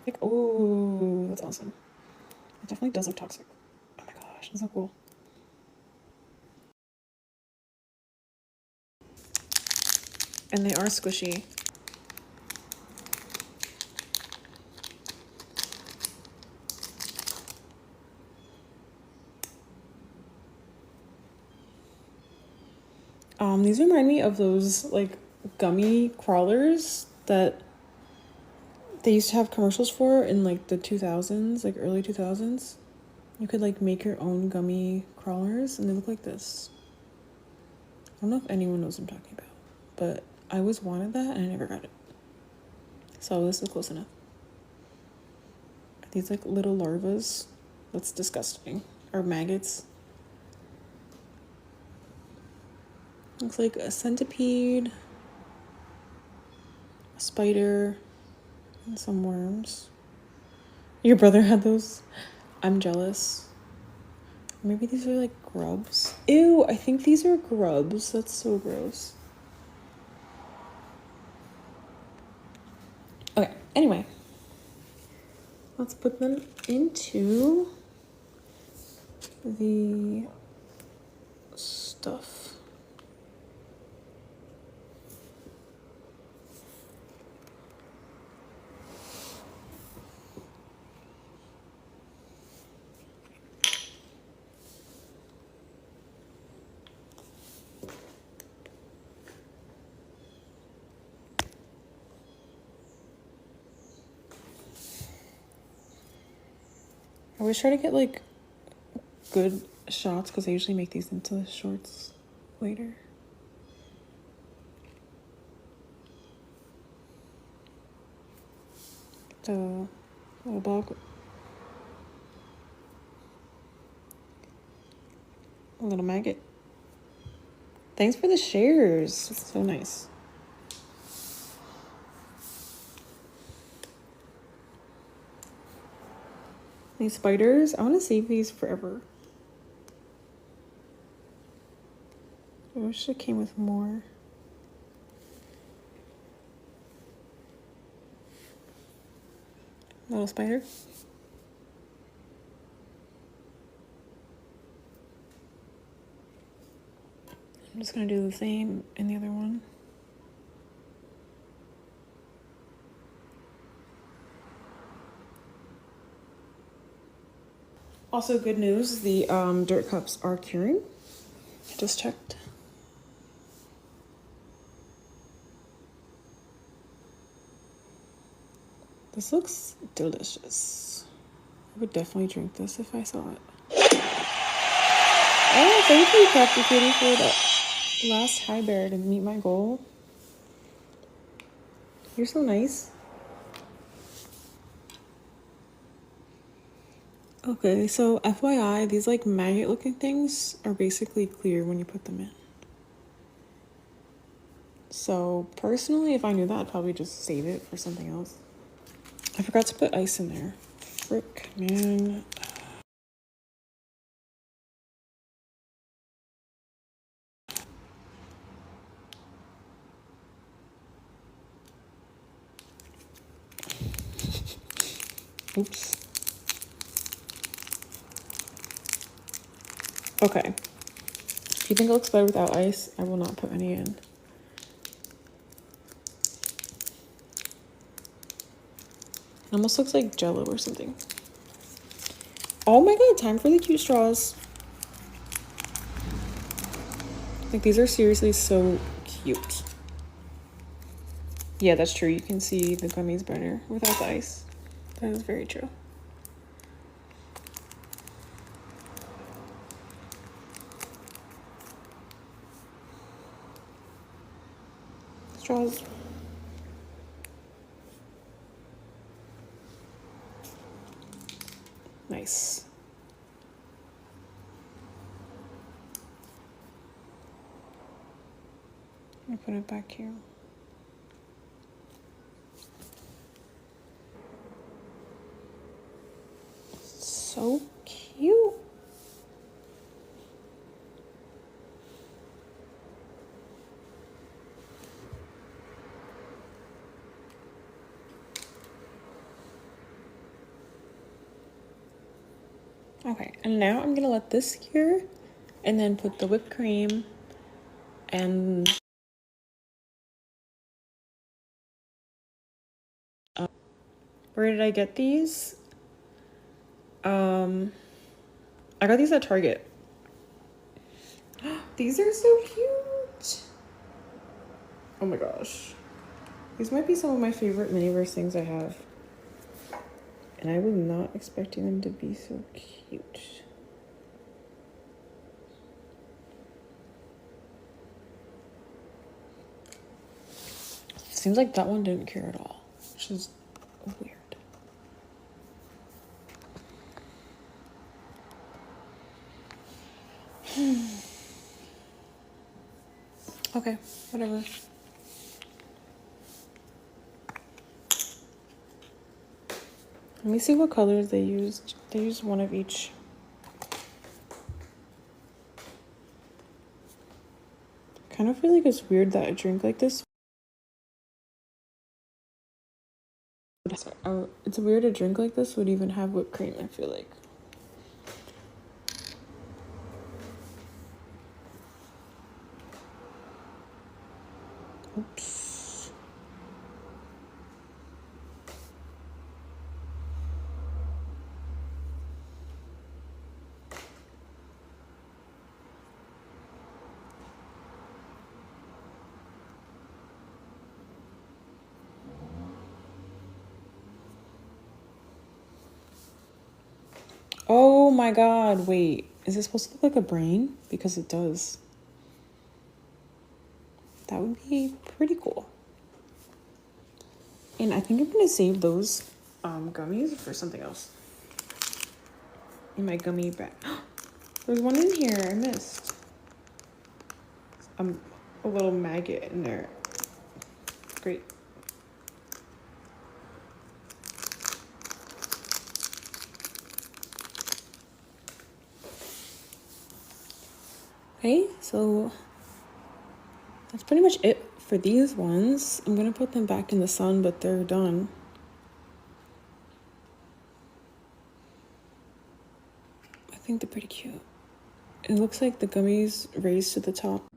Like, oh, that's awesome. It definitely does look toxic. Oh my gosh, that's so cool. And they are squishy. These remind me of those like gummy crawlers that they used to have commercials for in like the 2000s, like early 2000s. You could like make your own gummy crawlers and they look like this. I don't know if anyone knows what I'm talking about, but I always wanted that and I never got it. So this is close enough. Are these like little larvas? That's disgusting. Or maggots. Looks like a centipede, a spider, and some worms. Your brother had those? I'm jealous. Maybe these are like grubs. Ew, I think these are grubs. That's so gross. Okay, anyway. Let's put them into the stuff. I always try to get like good shots because I usually make these into the shorts later. The little bug. A little maggot. Thanks for the shares. That's so nice. These spiders, I want to save these forever. I wish it came with more. Little spider. I'm just gonna do the same in the other one. Also, good news, the dirt cups are curing. I just checked. This looks delicious. I would definitely drink this if I saw it. Oh, thank you, Crafty Kitty, for the last high bear to meet my goal. You're so nice. Okay, so FYI, these like maggot looking things are basically clear when you put them in. So personally, if I knew that, I'd probably just save it for something else. I forgot to put ice in there. Frick, man. Oops. Okay. If you think it looks better without ice, I will not put any in. It almost looks like Jello or something. Oh my god, time for the cute straws. Like, these are seriously so cute. Yeah, that's true. You can see the gummies better without the ice. That is very true. Straws. Nice. I put it back here. So cute. Okay, and now I'm gonna let this cure and then put the whipped cream and where did I get these? I got these at Target. These are so cute. Oh my gosh. These might be some of my favorite miniverse things I have. And I was not expecting them to be so cute. Seems like that one didn't cure at all, which is weird. Okay, whatever. Let me see what colors they used. They used one of each. Kind of feel like it's weird that a drink like this. It's weird a drink like this would even have whipped cream, I feel like. Oops. Oh my god, wait. Is this supposed to look like a brain? Because it does. That would be pretty cool. And I think I'm gonna save those gummies for something else. In my gummy bag. There's one in here I missed. A little maggot in there. Great. Okay, so that's pretty much it for these ones. I'm gonna put them back in the sun, but they're done. I think they're pretty cute. It looks like the gummies raised to the top.